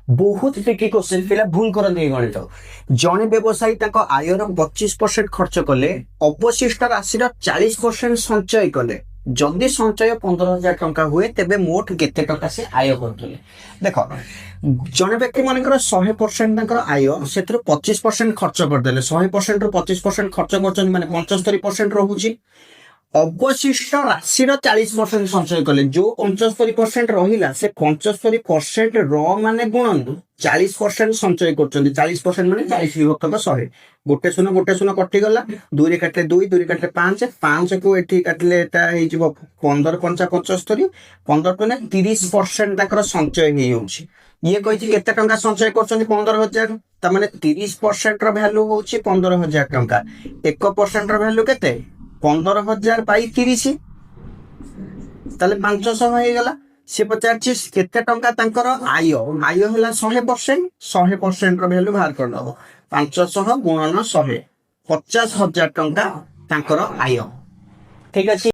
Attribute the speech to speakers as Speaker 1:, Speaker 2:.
Speaker 1: बहुत tricky question पिला भूल करते गणित जड़े व्यवसायी आयर 25% खर्च कले अवशिष्ट राशि 40% संचय कले जदि संचय 15,000 टंका हुए तेबे मोट केते टंका से आय करतले देख जड़े व्यक्ति मान 100% आय से 25% खर्च करदे 100% 25% खर्च कर माने 75% रोचे अवशिष्ट राशि 40% संचय कले जो 75% रहा से 75% रे गुणन 40% संचय कर 40% माने 40 विभक्त 100 गोटे शून्य कटिगला 2 काटिले 2 2 काटिले 5 5 को एठी काटिले 15 पंचा 75 15 टने 30% संचय नहीं होउछि ये कहि केते टंका संचय कर 15,000 तामाने 30% वैल्यू होउछि 15,000 टंका 1% वैल्यू केते 15,000 बाई 30 ताले 500 होगला से पचार केते टंका तांकर आय आय होला 100% वैल्यू बाहर कर दबो 500 गुणन 100 50,000 टंका तांकर आय ठीक अछि।